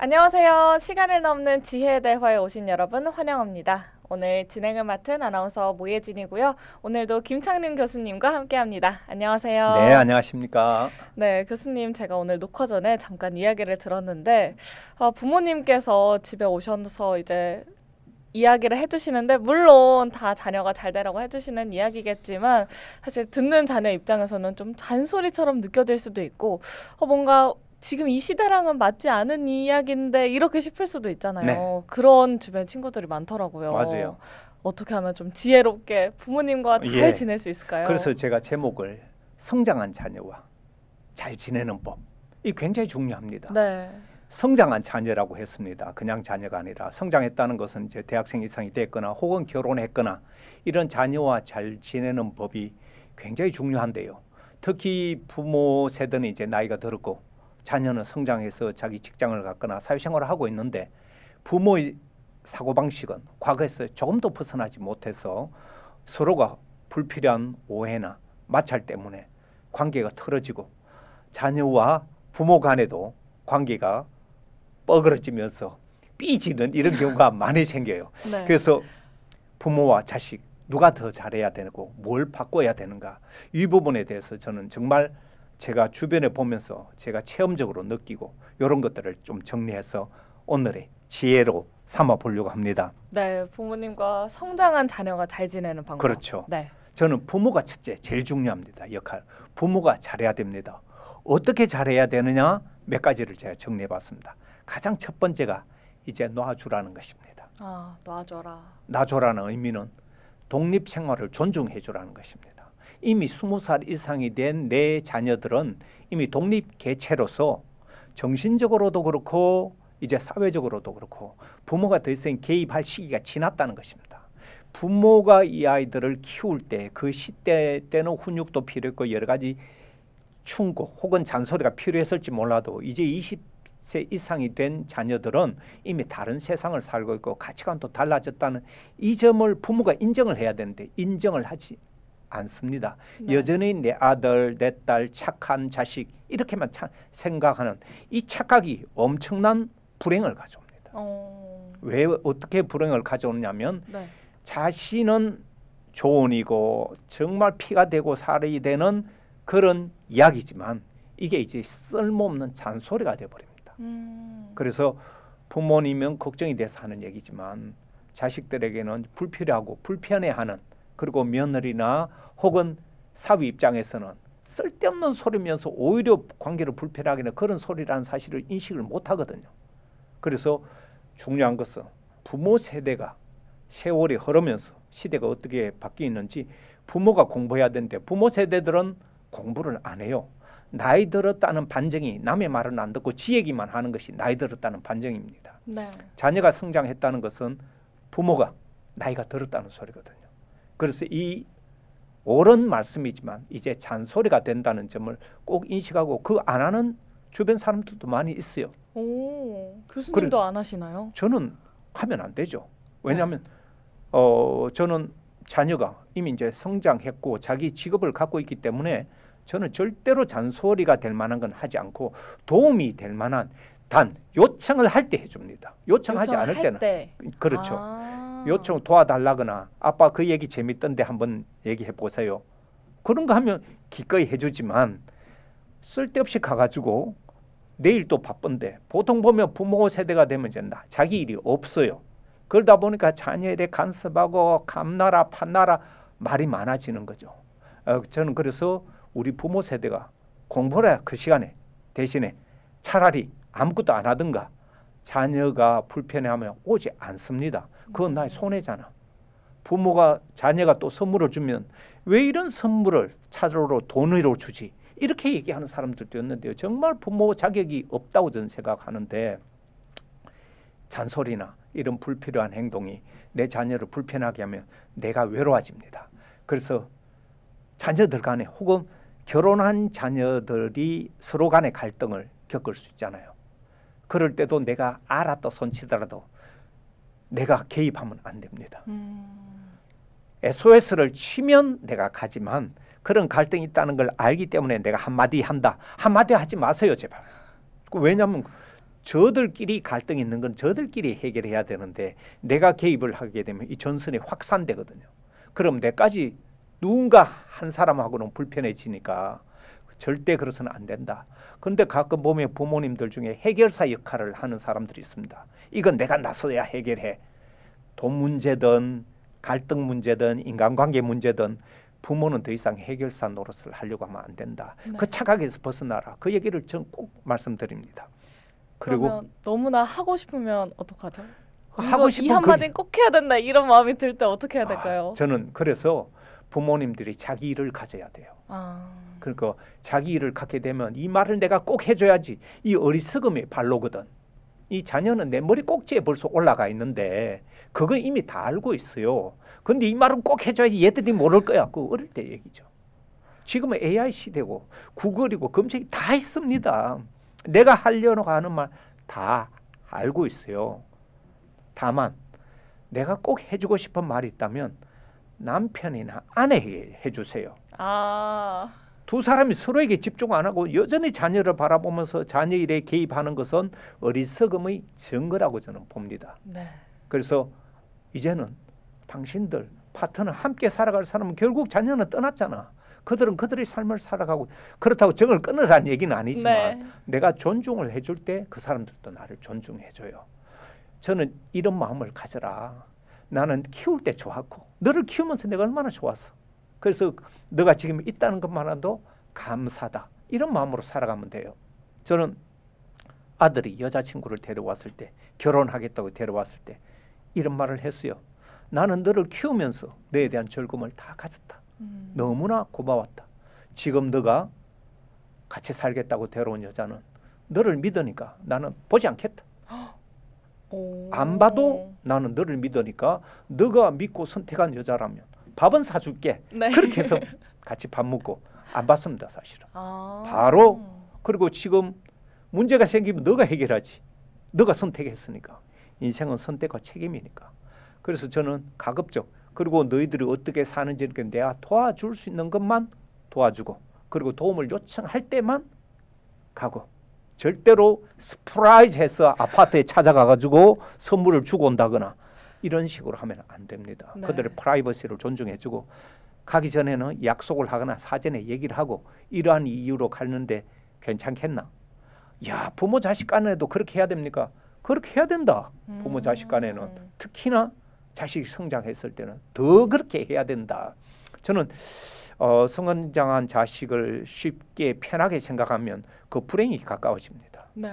안녕하세요. 시간을 넘는 지혜 대화에 오신 여러분 환영합니다. 오늘 진행을 맡은 아나운서 모예진이고요. 오늘도 김창륜 교수님과 함께합니다. 네, 안녕하세요. 안녕하십니까. 네, 교수님 제가 오늘 녹화 전에 잠깐 이야기를 들었는데 부모님께서 집에 오셔서 이제 이야기를 해주시는데 물론 다 자녀가 잘 되라고 해주시는 이야기겠지만 사실 듣는 자녀 입장에서는 좀 잔소리처럼 느껴질 수도 있고 뭔가 지금 이 시대랑은 맞지 않은 이야기인데 이렇게 싶을 수도 있잖아요. 네, 그런 주변 친구들이 많더라고요. 맞아요. 어떻게 하면 좀 지혜롭게 부모님과 잘 예. 지낼 수 있을까요? 그래서 제가 제목을 성장한 자녀와 잘 지내는 법. 이 굉장히 중요합니다. 네. 성장한 자녀라고 했습니다. 그냥 자녀가 아니라 성장했다는 것은 이제 대학생 이상이 됐거나 혹은 결혼했거나 이런 자녀와 잘 지내는 법이 굉장히 중요한데요. 특히 부모 세대는 이제 나이가 들었고 자녀는 성장해서 자기 직장을 갖거나 사회생활을 하고 있는데 부모의 사고방식은 과거에서 조금도 벗어나지 못해서 서로가 불필요한 오해나 마찰 때문에 관계가 틀어지고 자녀와 부모 간에도 관계가 뻐그러지면서 삐지는 이런 경우가 많이 생겨요. 네. 그래서 부모와 자식 누가 더 잘해야 되고 뭘 바꿔야 되는가 이 부분에 대해서 저는 정말 제가 주변에 보면서 제가 체험적으로 느끼고 이런 것들을 좀 정리해서 오늘의 지혜로 삼아 보려고 합니다. 네, 부모님과 성장한 자녀가 잘 지내는 방법. 그렇죠. 네. 저는 부모가 첫째 제일 중요합니다. 역할. 부모가 잘해야 됩니다. 어떻게 잘해야 되느냐 몇 가지를 제가 정리해 봤습니다. 가장 첫 번째가 이제 놔주라는 것입니다. 놔줘라. 놔줘라는 의미는 독립 생활을 존중해 주라는 것입니다. 이미 20살 이상이 된 내 자녀들은 이미 독립 개체로서 정신적으로도 그렇고 이제 사회적으로도 그렇고 부모가 더 이상 개입할 시기가 지났다는 것입니다. 부모가 이 아이들을 키울 때 그 시대 때는 훈육도 필요했고 여러 가지 충고 혹은 잔소리가 필요했을지 몰라도 이제 20세 이상이 된 자녀들은 이미 다른 세상을 살고 있고 가치관도 달라졌다는 이 점을 부모가 인정을 해야 되는데 인정을 하지 않습니다. 네. 여전히 내 아들, 내 딸, 착한 자식 이렇게만 생각하는 이 착각이 엄청난 불행을 가져옵니다. 왜 어떻게 불행을 가져오냐면 네. 자신은 조언이고 정말 피가 되고 살이 되는 그런 이야기지만 이게 이제 쓸모없는 잔소리가 되어버립니다. 그래서 부모님은 걱정이 돼서 하는 얘기지만 자식들에게는 불필요하고 불편해하는 그리고 며느리나 혹은 사위 입장에서는 쓸데없는 소리면서 오히려 관계를 불편하게 하는 그런 소리라는 사실을 인식을 못하거든요. 그래서 중요한 것은 부모 세대가 세월이 흐르면서 시대가 어떻게 바뀌었는지 부모가 공부해야 되는데 부모 세대들은 공부를 안 해요. 나이 들었다는 반증이 남의 말은 안 듣고 지 얘기만 하는 것이 나이 들었다는 반증입니다. 네. 자녀가 성장했다는 것은 부모가 나이가 들었다는 소리거든요. 그래서 이 옳은 말씀이지만 이제 잔소리가 된다는 점을 꼭 인식하고 그 안 하는 주변 사람들도 많이 있어요. 교수님도 안 하시나요? 저는 하면 안 되죠. 왜냐하면 저는 자녀가 이미 이제 성장했고 자기 직업을 갖고 있기 때문에 저는 절대로 잔소리가 될 만한 건 하지 않고 도움이 될 만한 단 요청을 할 때 해줍니다. 요청하지 않을 때는 그렇죠. 요청 도와달라거나 아빠 그 얘기 재밌던데 한번 얘기해 보세요. 그런 거 하면 기꺼이 해주지만 쓸데없이 가가지고 내일 또 바쁜데 보통 보면 부모 세대가 되면 이제 자기 일이 없어요. 그러다 보니까 자녀에 간섭하고 감나라 판나라 말이 많아지는 거죠. 저는 그래서 우리 부모 세대가 공부를 해야 그 시간에 대신에 차라리 아무것도 안 하든가 자녀가 불편해하면 오지 않습니다. 그건 나의 손해잖아. 부모가 자녀가 또 선물을 주면 왜 이런 선물을 차로 돈으로 주지? 이렇게 얘기하는 사람들도 있는데요. 정말 부모 자격이 없다고 저는 생각하는데 잔소리나 이런 불필요한 행동이 내 자녀를 불편하게 하면 내가 외로워집니다. 그래서 자녀들 간에 혹은 결혼한 자녀들이 서로 간의 갈등을 겪을 수 있잖아요. 그럴 때도 내가 알았다 손치더라도 내가 개입하면 안 됩니다. SOS를 치면 내가 가지만 그런 갈등이 있다는 걸 알기 때문에 내가 한마디 한다. 한마디 하지 마세요, 제발. 왜냐하면 저들끼리 갈등이 있는 건 저들끼리 해결해야 되는데 내가 개입을 하게 되면 이 전선이 확산되거든요. 그럼 내까지 누군가 한 사람하고는 불편해지니까 절대 그래서는 안 된다. 그런데 가끔 보면 부모님들 중에 해결사 역할을 하는 사람들이 있습니다. 이건 내가 나서야 해결해. 돈 문제든 갈등 문제든 인간관계 문제든 부모는 더 이상 해결사 노릇을 하려고 하면 안 된다. 네. 그 착각에서 벗어나라. 그 얘기를 저는 꼭 말씀드립니다. 그리고 그러면 너무나 하고 싶으면 어떡하죠? 하고 이 싶은 그 한마디는 꼭 해야 된다 이런 마음이 들 때 어떻게 해야 될까요? 저는 그래서 부모님들이 자기 일을 가져야 돼요. 아, 그러니까 자기 일을 갖게 되면 이 말을 내가 꼭 해줘야지. 이 어리석음의 발로거든. 이 자녀는 내 머리 꼭지에 벌써 올라가 있는데 그건 이미 다 알고 있어요. 근데 이 말은 꼭 해줘야지 얘들이 모를 거야. 그 어릴 때 얘기죠. 지금은 AI 시대고 구글이고 검색이 다 있습니다. 내가 하려고 하는 말 다 알고 있어요. 다만 내가 꼭 해주고 싶은 말이 있다면 남편이나 아내에게 해주세요. 아, 두 사람이 서로에게 집중 안 하고 여전히 자녀를 바라보면서 자녀 일에 개입하는 것은 어리석음의 증거라고 저는 봅니다. 네. 그래서 이제는 당신들 파트너 함께 살아갈 사람은 결국 자녀는 떠났잖아. 그들은 그들의 삶을 살아가고 그렇다고 정을 끊으라는 얘기는 아니지만 네. 내가 존중을 해줄 때 그 사람들도 나를 존중해줘요. 저는 이런 마음을 가져라. 나는 키울 때 좋았고 너를 키우면서 내가 얼마나 좋았어. 그래서 너가 지금 있다는 것만으로도 감사다. 이런 마음으로 살아가면 돼요. 저는 아들이 여자친구를 데려왔을 때 결혼하겠다고 데려왔을 때 이런 말을 했어요. 나는 너를 키우면서 너에 대한 즐거움을 다 가졌다. 너무나 고마웠다. 지금 너가 같이 살겠다고 데려온 여자는 너를 믿으니까 나는 보지 않겠다. 오. 안 봐도 나는 너를 믿으니까 너가 믿고 선택한 여자라면 밥은 사줄게. 네. 그렇게 해서 같이 밥 먹고 안 봤습니다. 사실은. 아. 바로 그리고 지금 문제가 생기면 너가 해결하지. 너가 선택했으니까. 인생은 선택과 책임이니까. 그래서 저는 가급적 그리고 너희들이 어떻게 사는지 내가 도와줄 수 있는 것만 도와주고 그리고 도움을 요청할 때만 가고 절대로 스프라이즈해서 아파트에 찾아가가지고 선물을 주고 온다거나 이런 식으로 하면 안 됩니다. 네. 그들의 프라이버시를 존중해주고 가기 전에는 약속을 하거나 사전에 얘기를 하고 이러한 이유로 갔는데 괜찮겠나? 야, 부모 자식 간에도 그렇게 해야 됩니까? 그렇게 해야 된다. 부모 자식 간에는 특히나 자식이 성장했을 때는 더 그렇게 해야 된다. 저는 성장한 자식을 쉽게 편하게 생각하면 그 불행이 가까워집니다. 네.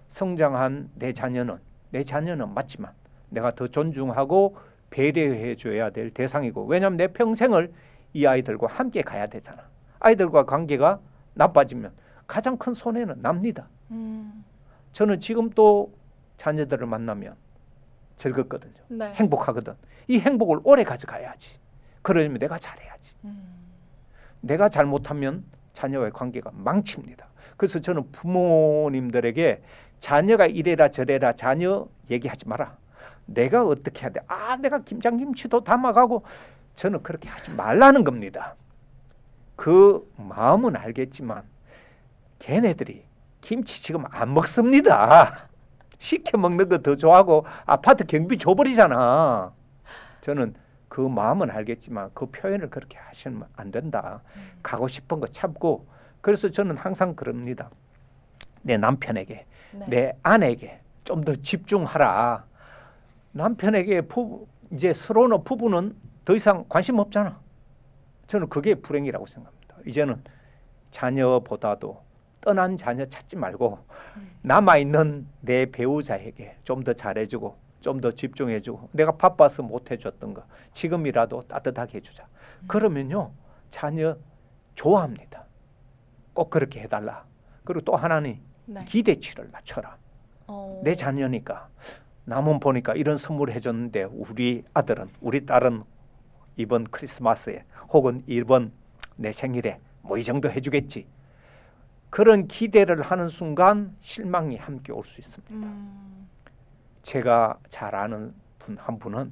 성장한 내 자녀는 맞지만 내가 더 존중하고 배려해 줘야 될 대상이고 왜냐하면 내 평생을 이 아이들과 함께 가야 되잖아. 아이들과 관계가 나빠지면 가장 큰 손해는 납니다. 저는 지금 또 자녀들을 만나면 즐겁거든요. 네. 행복하거든. 이 행복을 오래 가져가야지. 그러려면 내가 잘해야지. 내가 잘못하면 자녀와의 관계가 망칩니다. 그래서 저는 부모님들에게 자녀가 이래라 저래라 자녀 얘기하지 마라. 내가 어떻게 해야 돼? 내가 김장김치도 담아가고 저는 그렇게 하지 말라는 겁니다. 그 마음은 알겠지만 걔네들이 김치 지금 안 먹습니다. 시켜 먹는 거 더 좋아하고 아파트 경비 줘버리잖아. 저는 그 마음은 알겠지만 그 표현을 그렇게 하시면 안 된다. 가고 싶은 거 참고. 그래서 저는 항상 그럽니다. 내 남편에게, 네. 내 아내에게 좀 더 집중하라. 남편에게 이제 서로는 부부는 더 이상 관심 없잖아. 저는 그게 불행이라고 생각합니다. 이제는 자녀보다도 떠난 자녀 찾지 말고 남아있는 내 배우자에게 좀 더 잘해주고 좀 더 집중해주고 내가 바빠서 못해줬던 거 지금이라도 따뜻하게 해주자. 그러면요 자녀 좋아합니다. 꼭 그렇게 해달라. 그리고 또 하나는 네. 기대치를 낮춰라. 내 자녀니까 남은 보니까 이런 선물 해줬는데 우리 아들은 우리 딸은 이번 크리스마스에 혹은 이번 내 생일에 뭐 이 정도 해주겠지. 그런 기대를 하는 순간 실망이 함께 올 수 있습니다. 제가 잘 아는 한 분은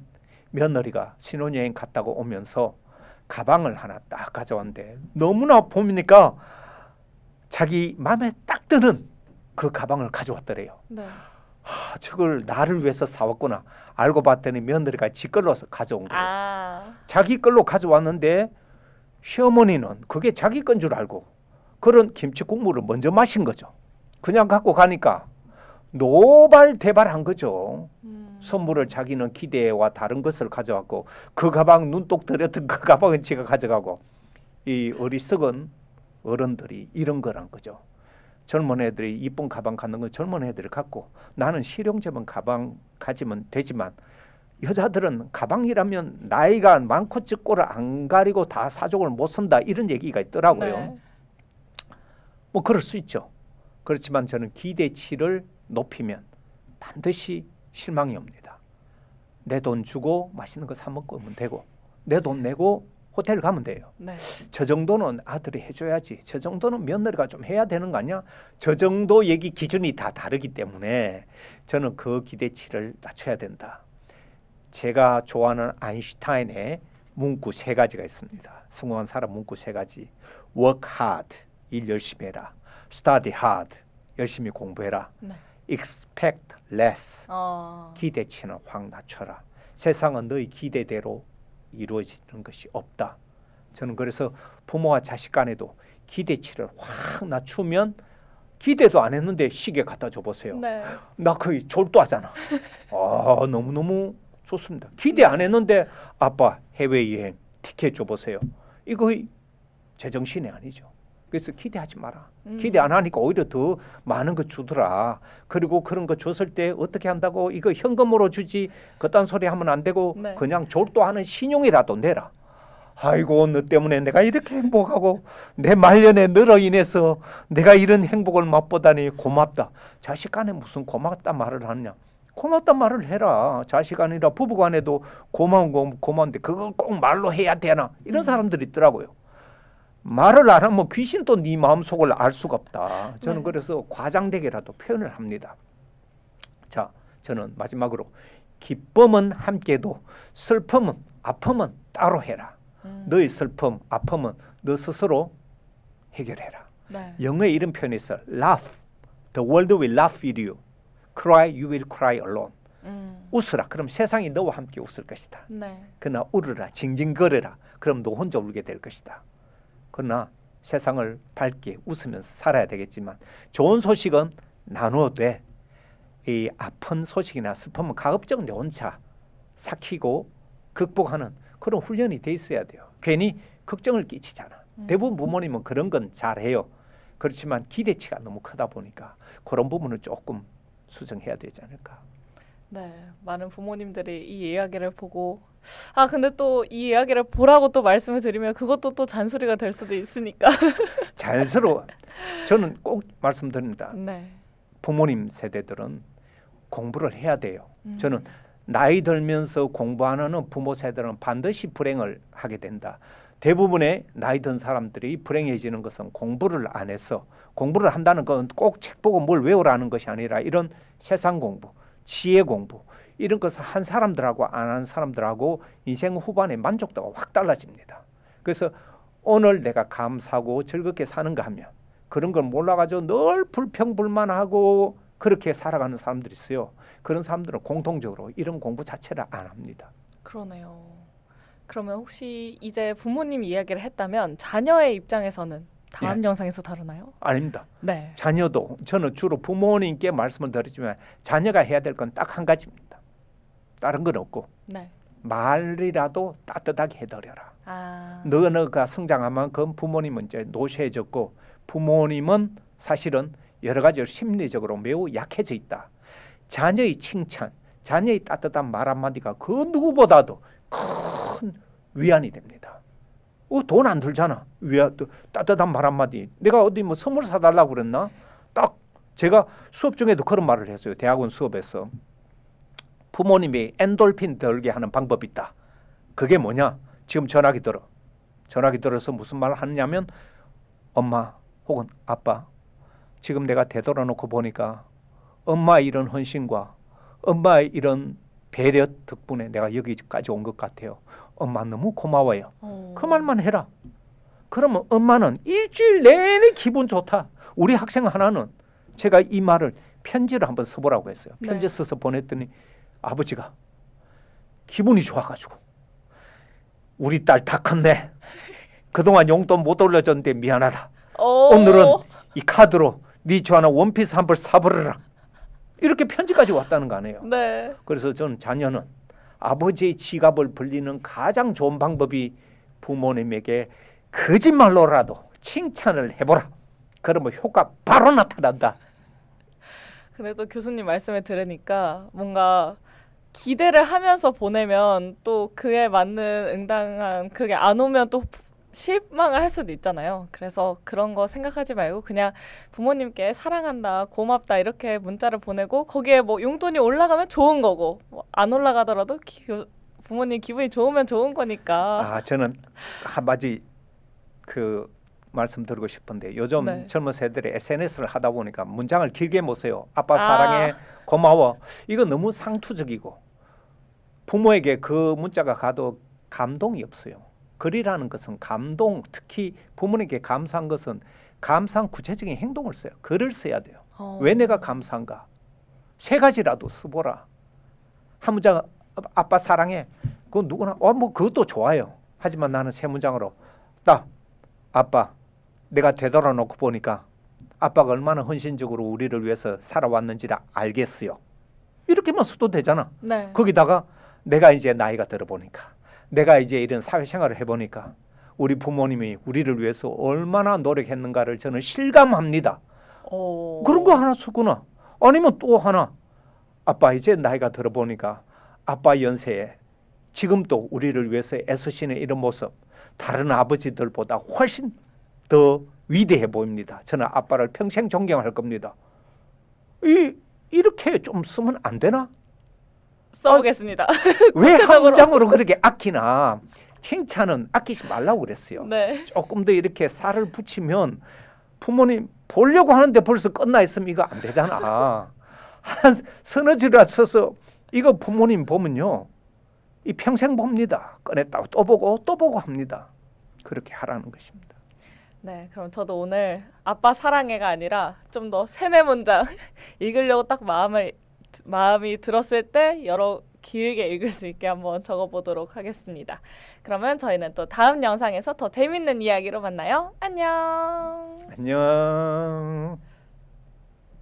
며느리가 신혼여행 갔다고 오면서 가방을 하나 딱 가져왔는데 너무나 보니까 자기 마음에 딱 드는 그 가방을 가져왔더래요. 네. 저걸 나를 위해서 사왔구나. 알고 봤더니 며느리가 지 걸로 가져온 거예요. 아. 자기 걸로 가져왔는데 시어머니는 그게 자기 건 줄 알고 그런 김치 국물을 먼저 마신 거죠. 그냥 갖고 가니까 노발대발한 거죠. 선물을 자기는 기대와 다른 것을 가져왔고 그 가방 눈독 들였던 그 가방은 지가 가져가고 이 어리석은 어른들이 이런 거란 거죠. 젊은 애들이 이쁜 가방 갖는 건 젊은 애들이 갖고 나는 실용적인 가방 가지면 되지만 여자들은 가방이라면 나이가 많고 적고를 안 가리고 다 사족을 못 쓴다 이런 얘기가 있더라고요. 네. 뭐 그럴 수 있죠. 그렇지만 저는 기대치를 높이면 반드시 실망이 옵니다. 내 돈 주고 맛있는 거 사 먹으면 되고 내 돈 내고 호텔 가면 돼요. 네. 저 정도는 아들이 해줘야지. 저 정도는 며느리가 좀 해야 되는 거 아니야? 저 정도 얘기 기준이 다 다르기 때문에 저는 그 기대치를 낮춰야 된다. 제가 좋아하는 아인슈타인의 문구 3가지가 있습니다. 성공한 사람 문구 3가지. Work hard, 일 열심히 해라. Study hard, 열심히 공부해라. 네. Expect less, 어. 기대치는 확 낮춰라. 세상은 너희 기대대로 이루어지는 것이 없다. 저는 그래서 부모와 자식 간에도 기대치를 확 낮추면 기대도 안 했는데 시계 갖다 줘 보세요. 네. 나 거의 졸도하잖아. 너무너무 좋습니다. 기대 안 했는데 아빠 해외여행 티켓 줘 보세요. 이거 제정신이 아니죠. 그래서 기대하지 마라. 기대 안 하니까 오히려 더 많은 거 주더라. 그리고 그런 거 줬을 때 어떻게 한다고 이거 현금으로 주지 그딴 소리 하면 안 되고 네. 그냥 졸도하는 신용이라도 내라. 아이고 너 때문에 내가 이렇게 행복하고 내 말년에 너로 인해서 내가 이런 행복을 맛보다니 고맙다. 자식 간에 무슨 고맙다 말을 하느냐. 고맙다 말을 해라. 자식 아니라 부부 간에도 고마운 거 고마운데 그걸 꼭 말로 해야 되나. 이런 사람들이 있더라고요. 말을 안 하면 귀신도 네 마음속을 알 수가 없다. 저는 네. 그래서 과장되게라도 표현을 합니다. 자, 저는 마지막으로 기쁨은 함께도 슬픔은 아픔은 따로 해라. 너의 슬픔, 아픔은 너 스스로 해결해라. 네. 영어에 이런 표현이 있어요. Laugh, the world will laugh with you. Cry, you will cry alone. 웃으라. 그럼 세상이 너와 함께 웃을 것이다. 네. 그러나 울으라, 징징거려라. 그럼 너 혼자 울게 될 것이다. 그러나 세상을 밝게 웃으면서 살아야 되겠지만 좋은 소식은 나누어도 돼. 이 아픈 소식이나 슬픔은 가급적 내 혼자 삭히고 극복하는 그런 훈련이 돼 있어야 돼요. 괜히 걱정을 끼치잖아. 대부분 부모님은 그런 건 잘해요. 그렇지만 기대치가 너무 크다 보니까 그런 부분을 조금 수정해야 되지 않을까. 네, 많은 부모님들이 이 이야기를 보고 근데 또 이 이야기를 보라고 또 말씀을 드리면 그것도 또 잔소리가 될 수도 있으니까. 자연스러워. 저는 꼭 말씀드립니다. 네. 부모님 세대들은 공부를 해야 돼요. 저는 나이 들면서 공부 안 하는 부모 세대는 반드시 불행을 하게 된다. 대부분의 나이 든 사람들이 불행해지는 것은 공부를 안 해서 공부를 한다는 건 꼭 책 보고 뭘 외우라는 것이 아니라 이런 세상 공부, 지혜 공부 이런 것을 한 사람들하고 안 한 사람들하고 인생 후반에 만족도가 확 달라집니다. 그래서 오늘 내가 감사하고 즐겁게 사는가 하면 그런 걸 몰라가지고 늘 불평불만하고 그렇게 살아가는 사람들이 있어요. 그런 사람들은 공통적으로 이런 공부 자체를 안 합니다. 그러네요. 그러면 혹시 이제 부모님 이야기를 했다면 자녀의 입장에서는 다음 영상에서 다루나요? 아닙니다. 네. 자녀도 저는 주로 부모님께 말씀을 드리지만 자녀가 해야 될 건 딱 한 가지입니다. 다른 건 없고 네. 말이라도 따뜻하게 해드려라. 아. 너가 성장한 만큼 부모님은 이제 노쇠해졌고 부모님은 사실은 여러 가지로 심리적으로 매우 약해져 있다. 자녀의 칭찬, 자녀의 따뜻한 말 한마디가 그 누구보다도 큰 위안이 됩니다. 돈 안 들잖아. 따뜻한 말 한마디. 내가 어디 뭐 선물 사달라고 그랬나? 딱 제가 수업 중에도 그런 말을 했어요. 대학원 수업에서. 부모님이 엔돌핀 들게 하는 방법이 있다. 그게 뭐냐? 지금 전화기 들어. 전화기 들어서 무슨 말을 하느냐면 엄마 혹은 아빠 지금 내가 되돌아놓고 보니까 엄마의 이런 헌신과 엄마의 이런 배려 덕분에 내가 여기까지 온 것 같아요. 엄마 너무 고마워요. 그 말만 해라. 그러면 엄마는 일주일 내내 기분 좋다. 우리 학생 하나는 제가 이 말을 편지를 한번 써보라고 했어요. 편지 네. 써서 보냈더니 아버지가 기분이 좋아가지고 우리 딸 다 컸네. 그동안 용돈 못 올려줬는데 미안하다. 오늘은 이 카드로 네 좋아하는 원피스 한 벌 사버려라. 이렇게 편지까지 왔다는 거 아니에요. 네. 그래서 저는 자녀는 아버지의 지갑을 벌리는 가장 좋은 방법이 부모님에게 거짓말로라도 칭찬을 해보라. 그러면 효과 바로 나타난다. 근데 또 교수님 말씀을 들으니까 뭔가 기대를 하면서 보내면 또 그에 맞는 응당한 그게 안 오면 또 실망을 할 수도 있잖아요. 그래서 그런 거 생각하지 말고 그냥 부모님께 사랑한다, 고맙다 이렇게 문자를 보내고 거기에 뭐 용돈이 올라가면 좋은 거고 뭐 안 올라가더라도 부모님 기분이 좋으면 좋은 거니까. 저는 한 가지 그 말씀드리고 싶은데 요즘 네. 젊은 세대들이 SNS를 하다 보니까 문장을 길게 못 써요. 아빠 사랑해, 고마워. 이거 너무 상투적이고 부모에게 그 문자가 가도 감동이 없어요. 글이라는 것은 감동, 특히 부모님께 감사한 것은 감사한 구체적인 행동을 써요. 글을 써야 돼요. 왜 내가 감사한가? 3가지라도 써보라. 한 문장 아빠 사랑해. 그건 누구나 뭐 그것도 좋아요. 하지만 나는 3문장으로 딱 아빠 내가 되돌아놓고 보니까 아빠가 얼마나 헌신적으로 우리를 위해서 살아왔는지를 알겠어요. 이렇게만 써도 되잖아. 네. 거기다가 내가 이제 나이가 들어보니까 내가 이제 이런 사회생활을 해보니까 우리 부모님이 우리를 위해서 얼마나 노력했는가를 저는 실감합니다. 그런 거 하나 쓰거나 아니면 또 하나 아빠 이제 나이가 들어보니까 아빠 연세에 지금도 우리를 위해서 애쓰시는 이런 모습 다른 아버지들보다 훨씬 더 위대해 보입니다. 저는 아빠를 평생 존경할 겁니다. 이렇게 좀 쓰면 안 되나? 써보겠습니다. 왜 한 문장으로 그렇게 아끼나? 칭찬은 아끼지 말라고 그랬어요. 네. 조금 더 이렇게 살을 붙이면 부모님 보려고 하는데 벌써 끝나 있으면 이거 안 되잖아. 한 서너 줄이라 써서 이거 부모님 보면요. 이 평생 봅니다. 꺼냈다고 또 보고 합니다. 그렇게 하라는 것입니다. 네, 그럼 저도 오늘 아빠 사랑해가 아니라 좀 더 3-4문장 읽으려고 딱 마음이 들었을 때 여러 길게 읽을 수 있게 한번 적어보도록 하겠습니다. 그러면 저희는 또 다음 영상에서 더 재밌는 이야기로 만나요. 안녕. 안녕.